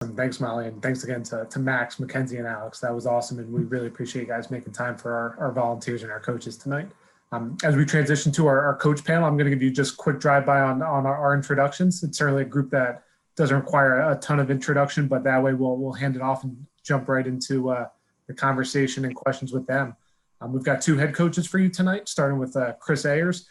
And thanks, Molly, and thanks again to Max, Mackenzie, and Alex. That was awesome, and we really appreciate you guys making time for our volunteers and our coaches tonight. As we transition to our coach panel, I'm going to give you just a quick drive-by on our introductions. It's certainly a group that doesn't require a ton of introduction, but that way we'll hand it off and jump right into the conversation and questions with them. We've got two head coaches for you tonight, starting with Chris Ayers.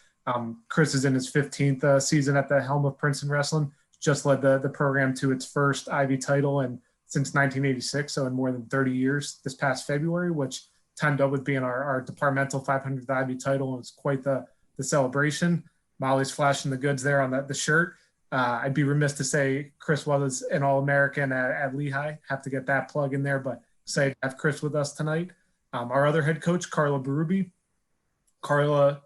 Chris is in his 15th season at the helm of Princeton Wrestling. Just led the program to its first Ivy title and since 1986, so in more than 30 years this past February, which timed up with being our departmental 500th Ivy title. It was quite the celebration. Molly's flashing the goods there on the shirt. I'd be remiss to say Chris was an All-American at Lehigh. Have to get that plug in there, but excited to have Chris with us tonight. Our other head coach, Carla Berube. Carla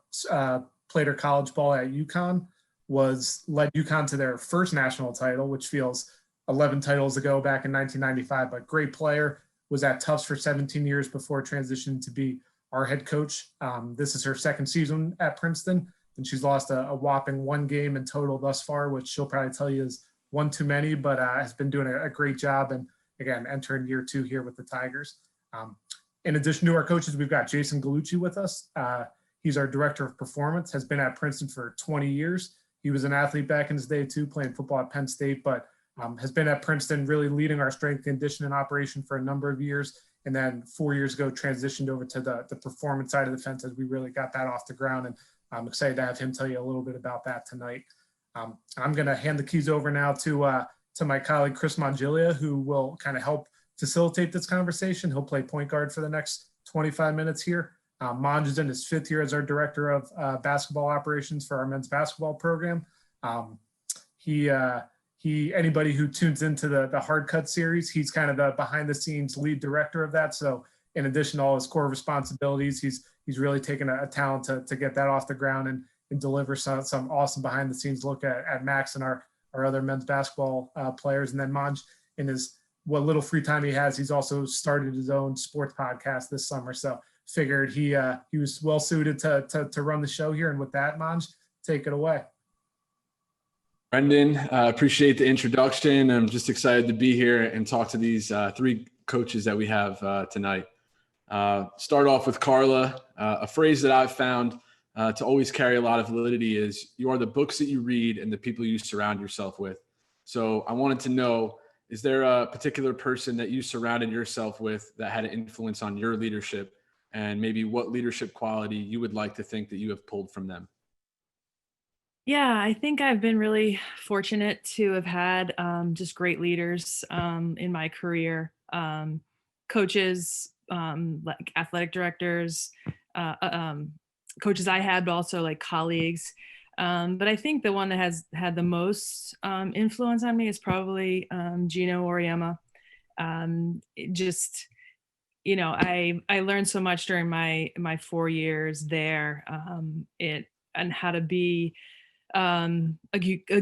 played her college ball at UConn, led UConn to their first national title, which feels 11 titles ago back in 1995, but great player. Was at Tufts for 17 years before transitioning to be our head coach. This is her second season at Princeton, and she's lost a whopping one game in total thus far, which she'll probably tell you is one too many, but has been doing a great job. And again, entering year 2 here with the Tigers. In addition to our coaches, we've got Jason Gallucci with us. He's our director of performance, has been at Princeton for 20 years. He was an athlete back in his day too, playing football at Penn State, but has been at Princeton really leading our strength conditioning operation for a number of years. And then 4 years ago, transitioned over to the performance side of the fence as we really got that off the ground. And I'm excited to have him tell you a little bit about that tonight. I'm going to hand the keys over now to my colleague, Chris Mongilia, who will kind of help facilitate this conversation. He'll play point guard for the next 25 minutes here. Monge is in his 5th year as our director of basketball operations for our men's basketball program. Anybody who tunes into the Hard Cut series, he's kind of the behind the scenes lead director of that. So in addition to all his core responsibilities, he's really taken a talent to get that off the ground and deliver some awesome behind the scenes look at Max and our other men's basketball players. And then Monge, in what little free time he has, he's also started his own sports podcast this summer. So figured he was well suited to run the show here. And with that, Monge, take it away. Brendan, appreciate the introduction. I'm just excited to be here and talk to these 3 coaches that we have tonight. Start off with Carla. A phrase that I've found to always carry a lot of validity is you are the books that you read and the people you surround yourself with. So I wanted to know, is there a particular person that you surrounded yourself with that had an influence on your leadership, and maybe what leadership quality you would like to think that you have pulled from them? Yeah, I think I've been really fortunate to have had just great leaders in my career, coaches, like athletic directors, coaches I had, but also like colleagues. But I think the one that has had the most influence on me is probably Gino Oriema. I learned so much during my 4 years there, and how to be a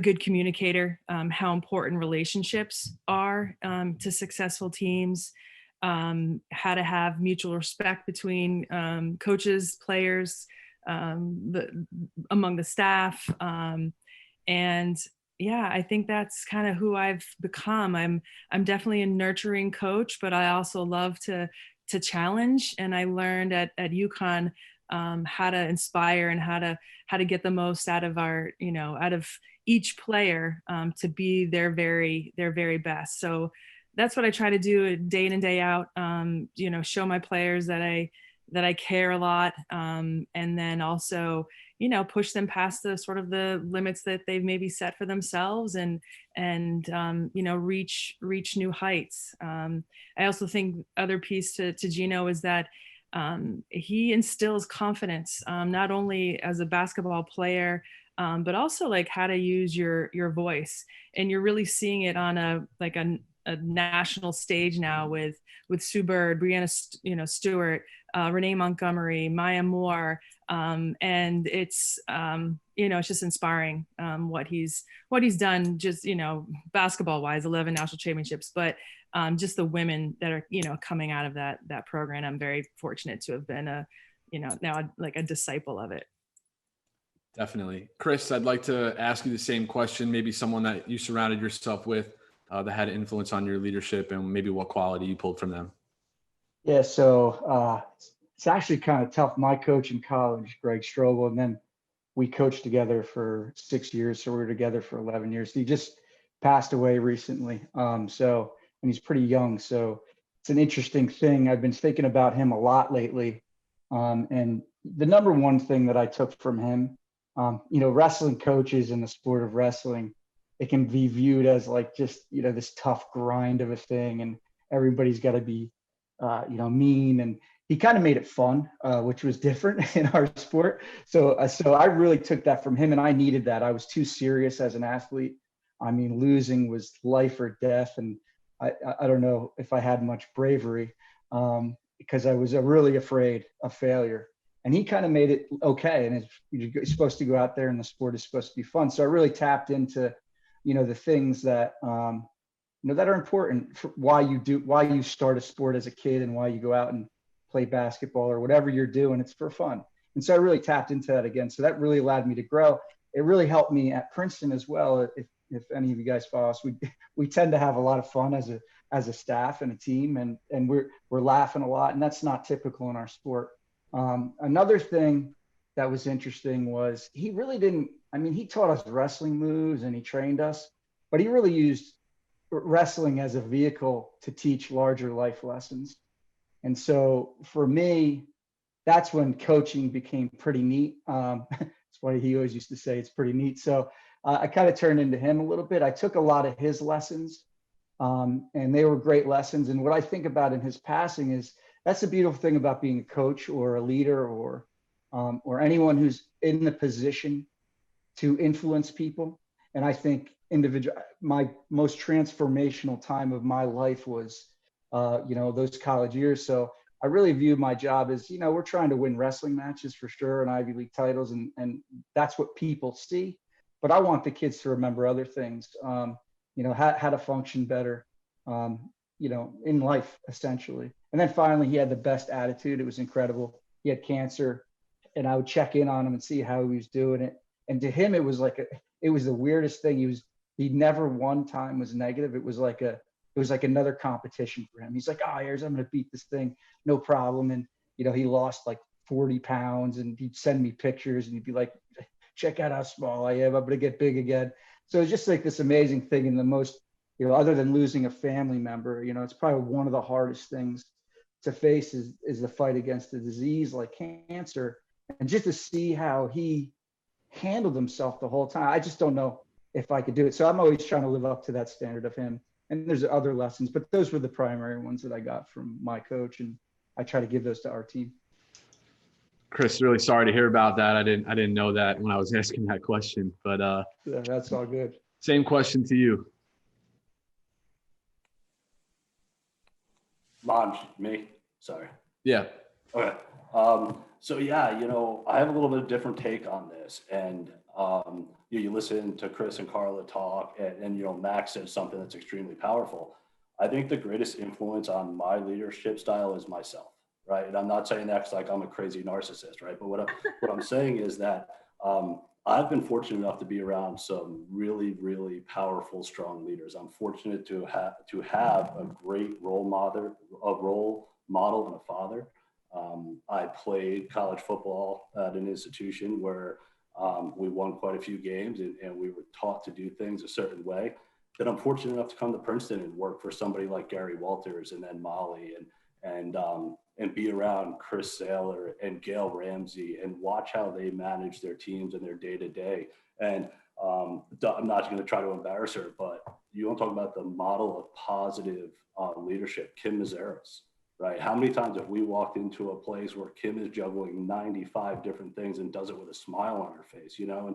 good communicator, how important relationships are to successful teams, how to have mutual respect between coaches, players, among the staff. And yeah, I think that's kind of who I've become. I'm definitely a nurturing coach, but I also love to challenge. And I learned at UConn how to inspire and how to get the most out of out of each player to be their very best. So that's what I try to do day in and day out. Show my players that I care a lot, and then also push them past the sort of the limits that they've maybe set for themselves, and reach new heights. I also think other piece to Gino is that he instills confidence, not only as a basketball player, but also like how to use your voice. And you're really seeing it on a national stage now with Sue Bird, Brianna, Stewart, Renee Montgomery, Maya Moore. And it's just inspiring what he's done, just, basketball wise, 11 national championships, but just the women that are, coming out of that program. I'm very fortunate to have been now like a disciple of it. Definitely. Chris, I'd like to ask you the same question, maybe someone that you surrounded yourself with that had an influence on your leadership, and maybe what quality you pulled from them? Yeah, so it's actually kind of tough. My coach in college, Greg Strobel, and then we coached together for 6 years. So we were together for 11 years. He just passed away recently. And he's pretty young. So it's an interesting thing. I've been thinking about him a lot lately. And the number one thing that I took from him, wrestling coaches in the sport of wrestling, it can be viewed as like just, this tough grind of a thing. And everybody's got to be, mean. And he kind of made it fun, which was different in our sport. So I really took that from him, and I needed that. I was too serious as an athlete. I mean, losing was life or death, and I don't know if I had much bravery because I was really afraid of failure. And he kind of made it okay. And you're supposed to go out there, and the sport is supposed to be fun. So I really tapped into, the things that that are important for why you start a sport as a kid, and why you go out and play basketball or whatever you're doing. It's for fun. And so I really tapped into that again. So that really allowed me to grow. It really helped me at Princeton as well. If any of you guys follow us, we tend to have a lot of fun as a staff and a team, and we're laughing a lot, and that's not typical in our sport. Another thing that was interesting was he really didn't. I mean, he taught us wrestling moves and he trained us, but he really used wrestling as a vehicle to teach larger life lessons. And so for me, that's when coaching became pretty neat. It's funny, he always used to say it's pretty neat. So I kind of turned into him a little bit. I took a lot of his lessons, and they were great lessons. And what I think about in his passing is that's the beautiful thing about being a coach or a leader or anyone who's in the position to influence people. And I think my most transformational time of my life was those college years. So I really view my job as, we're trying to win wrestling matches for sure and Ivy League titles. And that's what people see. But I want the kids to remember other things, how to function better, in life, essentially. And then finally, he had the best attitude. It was incredible. He had cancer, and I would check in on him and see how he was doing it. And to him, it was the weirdest thing. He never one time was negative. It was like another competition for him. He's like, Ayers, I'm going to beat this thing. No problem. And, he lost like 40 pounds, and he'd send me pictures, and he'd be like, check out how small I am. I'm going to get big again. So it's just like this amazing thing. And the most, other than losing a family member, it's probably one of the hardest things to face is the fight against a disease like cancer. And just to see how he handled himself the whole time, I just don't know if I could do it. So I'm always trying to live up to that standard of him. And there's other lessons, but those were the primary ones that I got from my coach. And I try to give those to our team. Chris, really sorry to hear about that. I didn't know that when I was asking that question, but Yeah, that's all good. Same question to you. Me? Sorry. Yeah. Okay. So yeah, I have a little bit of different take on this, and you listen to Chris and Carla talk, and Max says something that's extremely powerful. I think the greatest influence on my leadership style is myself, right? And I'm not saying that because I'm a crazy narcissist, right? But what I'm saying is that I've been fortunate enough to be around some really, really powerful, strong leaders. I'm fortunate to have a great role model and a father. I played college football at an institution where we won quite a few games, and we were taught to do things a certain way. Then I'm fortunate enough to come to Princeton and work for somebody like Gary Walters, and then Molly, and be around Chris Saylor and Gail Ramsey, and watch how they manage their teams and their day to day. And I'm not going to try to embarrass her, but you want to talk about the model of positive leadership, Kim Mazeros. Right? How many times have we walked into a place where Kim is juggling 95 different things and does it with a smile on her face, And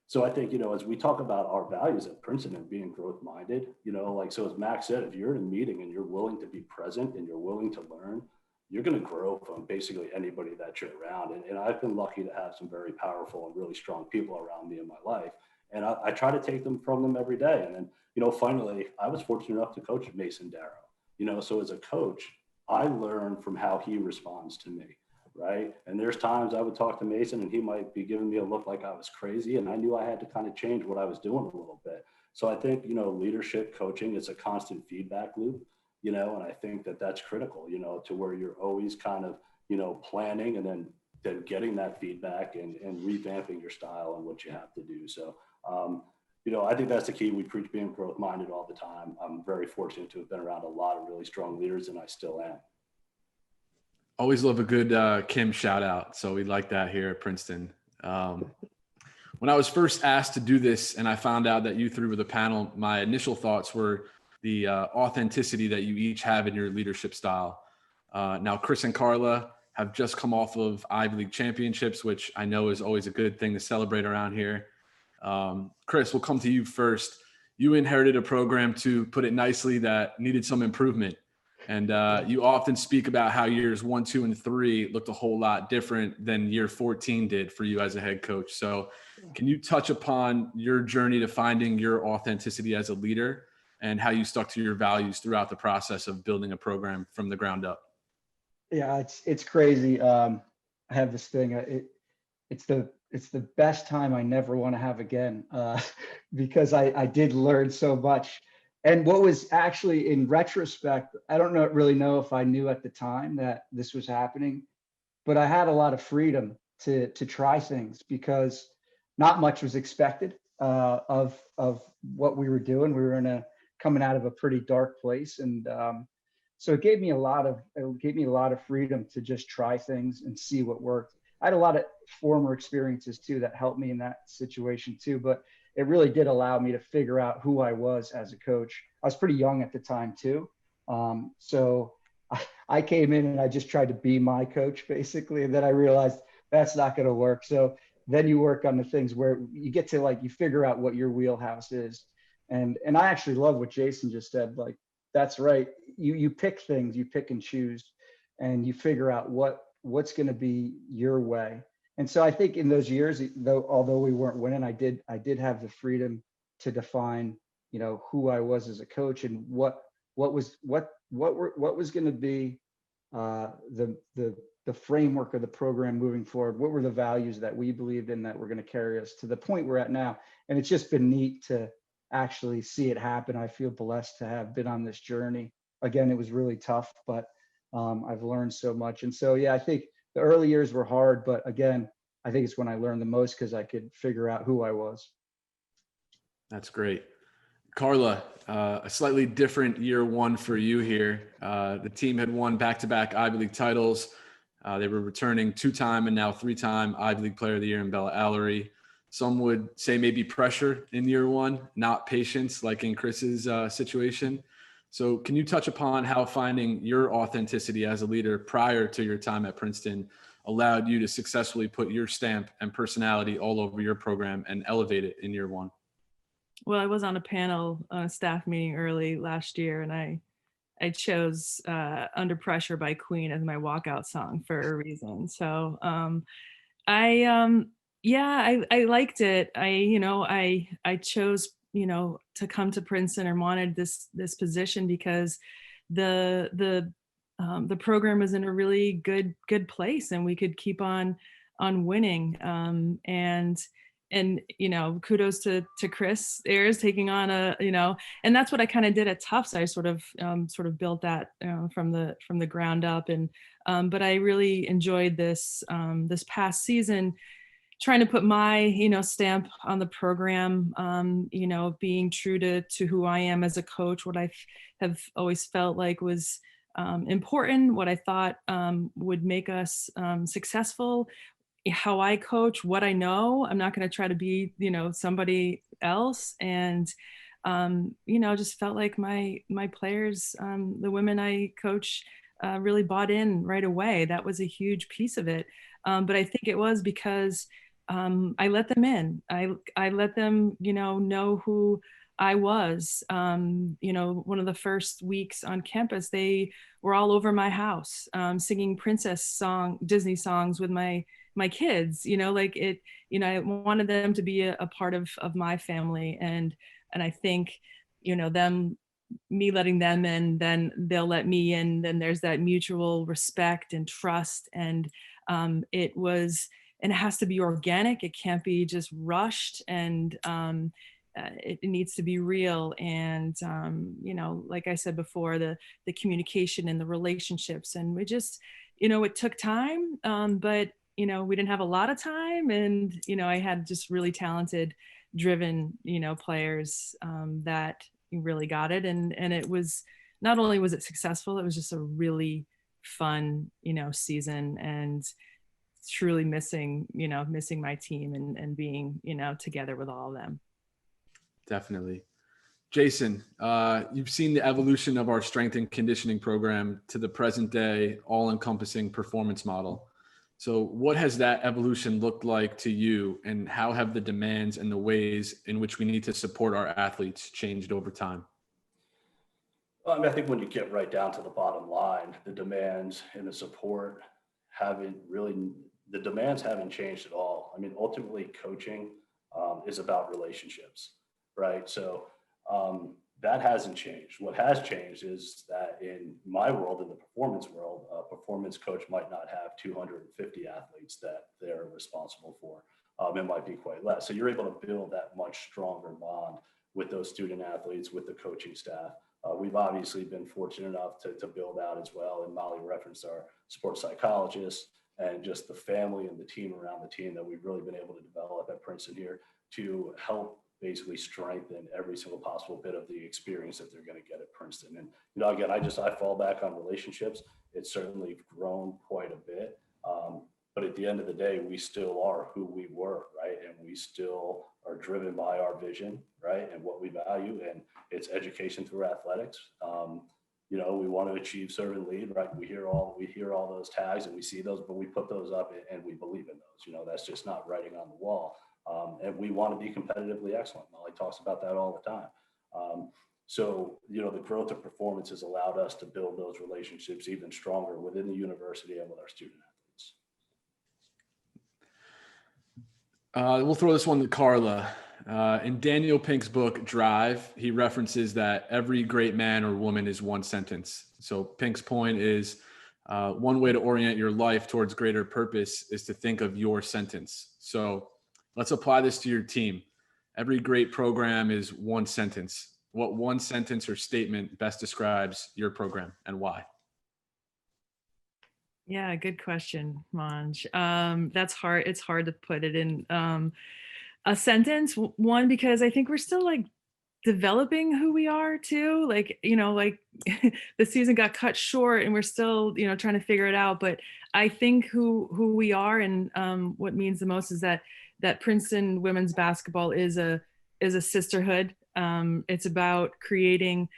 so I think, as we talk about our values at Princeton and being growth minded, so as Max said, if you're in a meeting and you're willing to be present and you're willing to learn, you're going to grow from basically anybody that you're around. And I've been lucky to have some very powerful and really strong people around me in my life. And I try to take them from them every day. And then, finally, I was fortunate enough to coach Mason Darrow, so as a coach, I learn from how he responds to me, right? And there's times I would talk to Mason and he might be giving me a look like I was crazy, and I knew I had to kind of change what I was doing a little bit. So I think, leadership coaching is a constant feedback loop, and I think that that's critical, to where you're always kind of, planning and then getting that feedback and revamping your style and what you have to do. So, I think that's the key. We preach being growth minded all the time. I'm very fortunate to have been around a lot of really strong leaders, and I still am. Always love a good Kim shout out. So we like that here at Princeton. When I was first asked to do this and I found out that you three were the panel, my initial thoughts were the authenticity that you each have in your leadership style. Now, Chris and Carla have just come off of Ivy League championships, which I know is always a good thing to celebrate around here. Chris, we'll come to you first. You inherited a program, to put it nicely, that needed some improvement. And you often speak about how years 1, 2, and 3 looked a whole lot different than year 14 did for you as a head coach. So can you touch upon your journey to finding your authenticity as a leader and how you stuck to your values throughout the process of building a program from the ground up? Yeah, it's crazy. I have this thing. It's the best time I never want to have again, because I did learn so much. And what was actually, in retrospect, I don't really know if I knew at the time that this was happening, but I had a lot of freedom to try things because not much was expected of what we were doing. We were coming out of a pretty dark place, and so it gave me a lot of freedom to just try things and see what worked. I had a lot of former experiences too that helped me in that situation too, but it really did allow me to figure out who I was as a coach. I was pretty young at the time too. So I came in and I just tried to be my coach basically. And then I realized that's not going to work. So then you work on the things where you get to you figure out what your wheelhouse is. And I actually love what Jason just said. Like, that's right. You pick things, you pick and choose, and you figure out what's going to be your way. And so I think in those years, although we weren't winning, I did have the freedom to define, who I was as a coach and what was going to be the framework of the program moving forward. What were the values that we believed in that were going to carry us to the point we're at now? And it's just been neat to actually see it happen. I feel blessed to have been on this journey. Again, it was really tough, but I've learned so much. And so, yeah, I think the early years were hard, but again, I think it's when I learned the most because I could figure out who I was. That's great. Carla, a slightly different year one for you here. The team had won back-to-back Ivy League titles. They were returning 2-time and now 3-time Ivy League Player of the Year in Bella Allery. Some would say maybe pressure in year one, not patience, like in Chris's situation. So can you touch upon how finding your authenticity as a leader prior to your time at Princeton allowed you to successfully put your stamp and personality all over your program and elevate it in year one? Well, I was on a panel on a staff meeting early last year, and I chose Under Pressure by Queen as my walkout song for a reason. So I liked it. I chose, to come to Princeton and wanted this position because the program was in a really good place and we could keep on winning. And kudos to Chris Ayers taking on and that's what I kind of did at Tufts. I sort of built that from the ground up, and but I really enjoyed this past season, trying to put my stamp on the program, being true to who I am as a coach, what I have always felt like was important, what I thought would make us successful, how I coach, what I know. I'm not going to try to be, somebody else. And, just felt like my players, the women I coach, really bought in right away. That was a huge piece of it. But I think it was because I let them in. I let them, know who I was. One of the first weeks on campus, they were all over my house, singing Disney songs with my kids, I wanted them to be a part of my family. And I think, me letting them in, then they'll let me in, then there's that mutual respect and trust. And it has to be organic. It can't be just rushed. And it needs to be real. And, like I said before, the communication and the relationships, and we just, it took time, but, we didn't have a lot of time. And, I had just really talented, driven, players that really got it. And it was, not only was it successful, it was just a really fun, season, and truly missing my team, and being, together with all of them. Definitely. Jason, you've seen the evolution of our strength and conditioning program to the present day, all-encompassing performance model. So what has that evolution looked like to you, and how have the demands and the ways in which we need to support our athletes changed over time? Well, I mean, I think when you get right down to the bottom line, the demands and the support the demands haven't changed at all. I mean, ultimately coaching is about relationships, right? So that hasn't changed. What has changed is that in my world, in the performance world, a performance coach might not have 250 athletes that they're responsible for. It might be quite less. So you're able to build that much stronger bond with those student athletes, with the coaching staff. We've obviously been fortunate enough to build out as well. And Molly referenced our sports psychologist, and just the family and the team around the team that we've really been able to develop at Princeton here to help basically strengthen every single possible bit of the experience that they're going to get at Princeton. And, again, I fall back on relationships. It's certainly grown quite a bit. But at the end of the day, we still are who we were, right? And we still are driven by our vision, right? And what we value, and it's education through athletics. We want to achieve, serve, and lead, right? We hear all those tags, and we see those, but we put those up and we believe in those. That's just not writing on the wall. And we want to be competitively excellent. Molly talks about that all the time. So, the growth of performance has allowed us to build those relationships even stronger within the university and with our student athletes. We'll throw this one to Carla. In Daniel Pink's book, Drive, he references that every great man or woman is one sentence. So Pink's point is one way to orient your life towards greater purpose is to think of your sentence. So let's apply this to your team. Every great program is one sentence. What one sentence or statement best describes your program, and why? Yeah, good question, Manj. That's hard. It's hard to put it in a sentence. One, because I think we're still developing who we are too. The season got cut short and we're still, trying to figure it out. But I think who we are, and what means the most, is that Princeton women's basketball is a sisterhood. It's about creating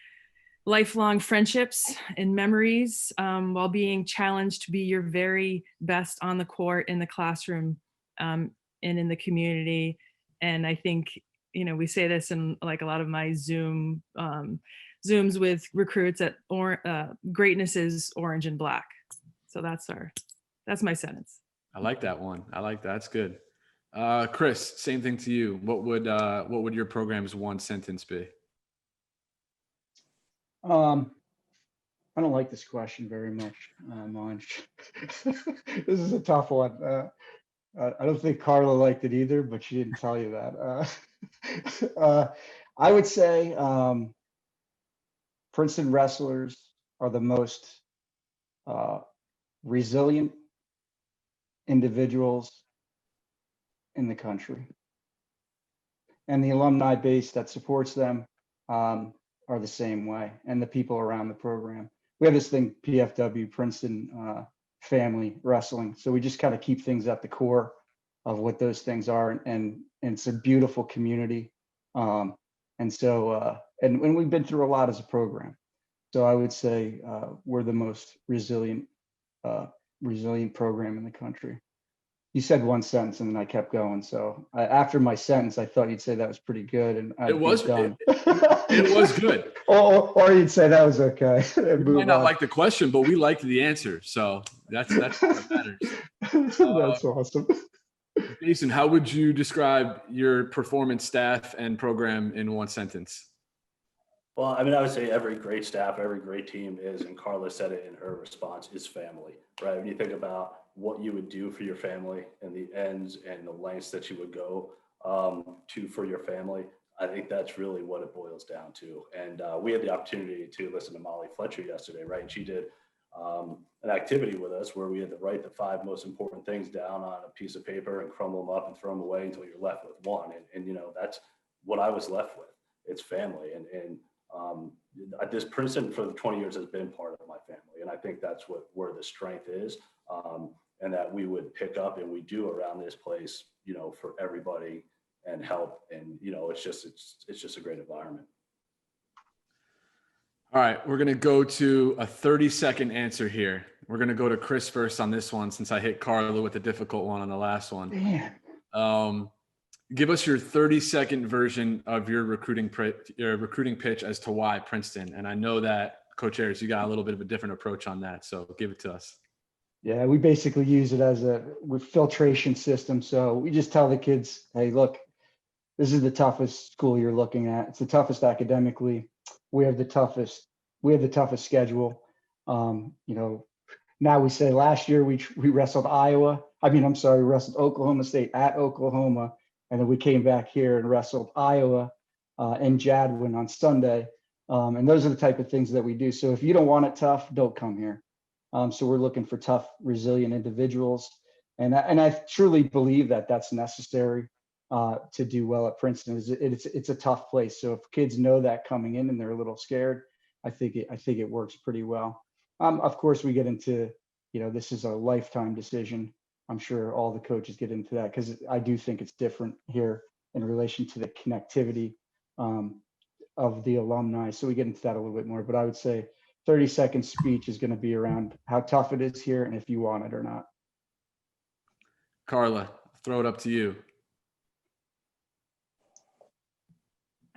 lifelong friendships and memories, while being challenged to be your very best on the court, in the classroom, and in the community. And I think, we say this in a lot of my Zooms with recruits, that greatness is orange and black. So that's my sentence. I like that one. I like that. That's good. Chris, same thing to you. What would your program's one sentence be? I don't like this question very much, Manj. This is a tough one. I don't think Carla liked it either, but she didn't tell you that. I would say Princeton wrestlers are the most resilient individuals in the country. And the alumni base that supports them are the same way, and the people around the program. We have this thing, PFW, Princeton Family Wrestling. So we just kind of keep things at the core of what those things are, and it's a beautiful community. And we've been through a lot as a program. So I would say we're the most resilient program in the country. You said one sentence and then I kept going. So after my sentence, I thought you'd say that was pretty good, and It was done. It was good. or you'd say that was okay. You might not like the question, but we liked the answer. So that's what matters. That's awesome. Jason, how would you describe your performance staff and program in one sentence? Well, I mean, I would say every great staff, every great team is, and Carla said it in her response, is family, right? When you think about what you would do for your family and the ends and the lengths that you would go for your family, I think that's really what it boils down to. And we had the opportunity to listen to Molly Fletcher yesterday, right? And she did an activity with us where we had to write the 5 most important things down on a piece of paper and crumble them up and throw them away until you're left with one. And you know, that's what I was left with. It's family. And this Princeton for the 20 years has been part of my family. And I think that's where the strength is. And that we would pick up, and we do around this place, you know, for everybody and help. And, you know, it's just a great environment. All right, we're going to go to a 30-second answer here. We're going to go to Chris first on this one, since I hit Carla with a difficult one on the last one. Man. Give us your 30-second version of your recruiting pitch as to why Princeton. And I know that, Coach Ayers, you got a little bit of a different approach on that, so give it to us. Yeah, we basically use it as a filtration system. So we just tell the kids, hey, look, this is the toughest school you're looking at. It's the toughest academically. We have the toughest schedule. You know, now we say last year we wrestled wrestled Oklahoma State at Oklahoma. And then we came back here and wrestled Iowa and Jadwin on Sunday. And those are the type of things that we do. So if you don't want it tough, don't come here. So we're looking for tough, resilient individuals. And I truly believe that that's necessary to do well at Princeton. It's a tough place. So if kids know that coming in and they're a little scared, I think it works pretty well. Of course, we get into, you know, this is a lifetime decision. I'm sure all the coaches get into that because I do think it's different here in relation to the connectivity of the alumni. So we get into that a little bit more, but I would say 30-second speech is going to be around how tough it is here and if you want it or not. Carla, throw it up to you.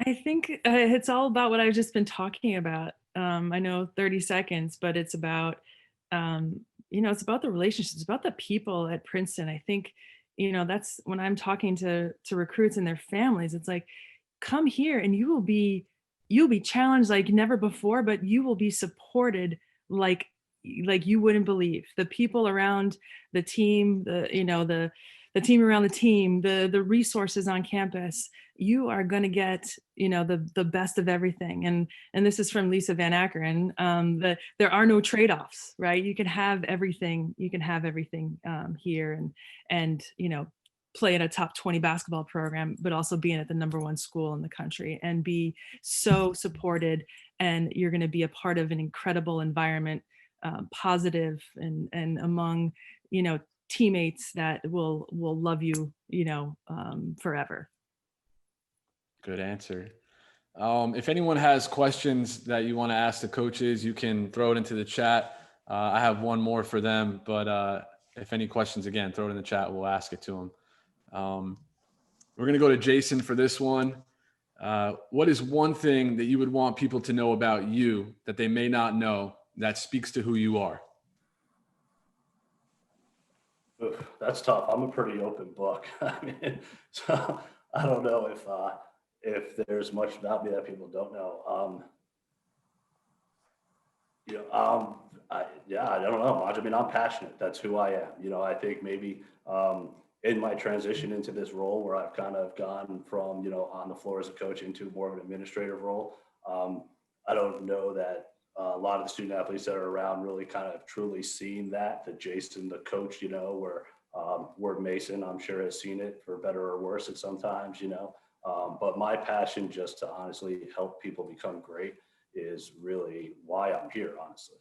I think it's all about what I've just been talking about. I know 30 seconds, but it's about, you know, it's about the relationships, it's about the people at Princeton. I think, you know, that's when I'm talking to recruits and their families, it's like, come here and you'll be challenged like never before, but you will be supported like you wouldn't believe. The people around the team, the team around the team, the resources on campus, you are going to get, you know, the best of everything. And this is from Lisa Van Ackeren, that there are no trade-offs, right? You can have everything. You can have everything here and, you know, play in a top 20 basketball program, but also being at the #1 school in the country and be so supported. And you're going to be a part of an incredible environment, positive and among, you know, teammates that will love you, you know, forever. Good answer. If anyone has questions that you want to ask the coaches, you can throw it into the chat. I have one more for them, but if any questions, again, throw it in the chat. We'll ask it to them. We're going to go to Jason for this one. What is one thing that you would want people to know about you that they may not know that speaks to who you are? Oof, that's tough. I'm a pretty open book. I mean, so I don't know if there's much about me that people don't know. I don't know much. I mean, I'm passionate. That's who I am. You know, I think maybe in my transition into this role where I've kind of gone from, you know, on the floor as a coach into more of an administrative role, I don't know that a lot of the student athletes that are around really kind of truly seen that, the Jason, the coach, you know, where Mason, I'm sure, has seen it for better or worse at sometimes, you know. But my passion just to honestly help people become great is really why I'm here, honestly.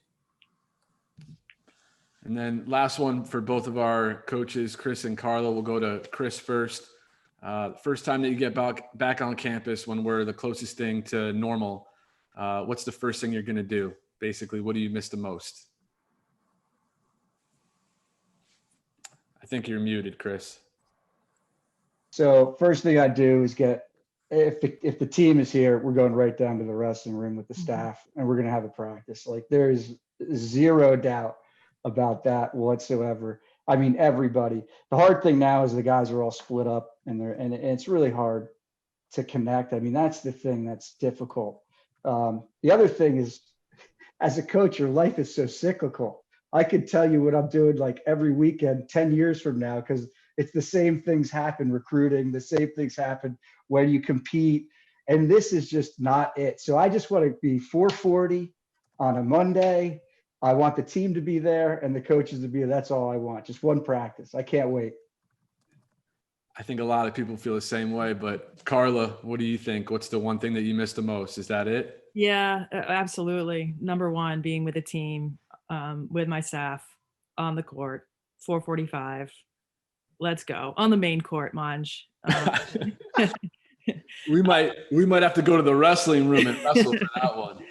And then last one for both of our coaches, Chris and Carla. We'll go to Chris first. First time that you get back on campus when we're the closest thing to normal, what's the first thing you're going to do? Basically, what do you miss the most? I think you're muted, Chris. So first thing I do is if the team is here, we're going right down to the wrestling room with the staff and we're going to have a practice. Like there is zero doubt about that whatsoever. I mean, everybody. The hard thing now is the guys are all split up and it's really hard to connect. I mean, that's the thing that's difficult. The other thing is, as a coach, your life is so cyclical. I could tell you what I'm doing like every weekend 10 years from now, because it's the same things happen recruiting, the same things happen when you compete. And this is just not it. So I just want to be 440 on a Monday. I want the team to be there and the coaches to be there. That's all I want. Just one practice. I can't wait. I think a lot of people feel the same way, but Carla, what do you think? What's the one thing that you miss the most? Is that it? Yeah, absolutely. Number one, being with a team, with my staff on the court, 4:45. Let's go on the main court, Manj. We might have to go to the wrestling room and wrestle for that one.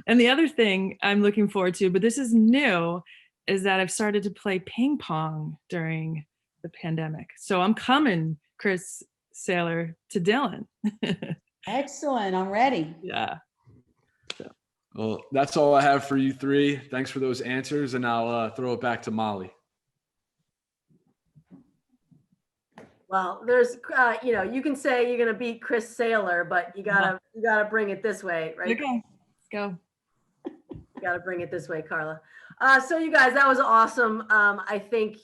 And the other thing I'm looking forward to, but this is new, is that I've started to play ping pong during the pandemic. So I'm coming, Chris Saylor, to Dylan. Excellent. I'm ready. Yeah. Well, that's all I have for you three. Thanks for those answers, and I'll throw it back to Molly. Well, there's, you can say you're going to beat Chris Saylor, but you gotta bring it this way, right? Okay, let's go. You gotta bring it this way, Carla. So you guys, that was awesome. I think,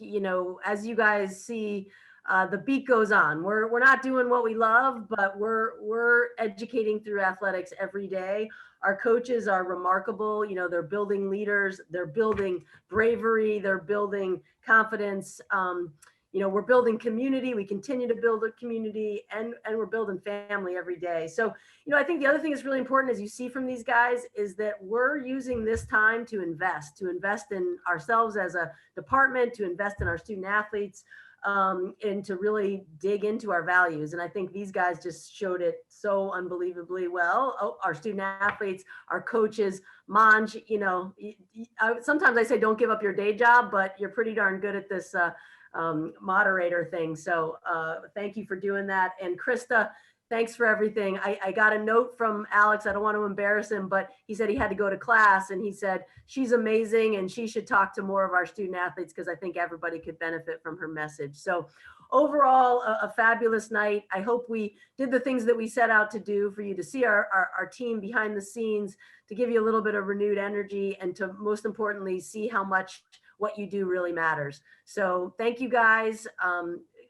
as you guys see, the beat goes on. We're not doing what we love, but we're educating through athletics every day. Our coaches are remarkable. They're building leaders, they're building bravery, they're building confidence. We're building community. We continue to build a community, and we're building family every day. So, I think the other thing that's really important, as you see from these guys, is that we're using this time to invest in ourselves as a department, to invest in our student athletes, and to really dig into our values. And I think these guys just showed it so unbelievably well. Our student athletes, our coaches, Manj, sometimes I say don't give up your day job, but you're pretty darn good at this moderator thing. So thank you for doing that. And Krista, thanks for everything. I got a note from Alex. I don't want to embarrass him, but he said he had to go to class, and he said she's amazing and she should talk to more of our student athletes, because I think everybody could benefit from her message. So overall, a fabulous night. I hope we did the things that we set out to do for you to see our team behind the scenes, to give you a little bit of renewed energy, and to most importantly, see how much what you do really matters. So thank you guys.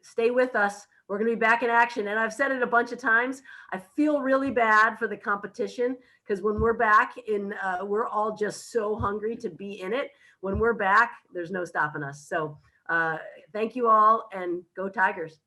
Stay with us. We're going to be back in action. And I've said it a bunch of times. I feel really bad for the competition, because when we're back we're all just so hungry to be in it. When we're back, there's no stopping us. So thank you all, and go Tigers.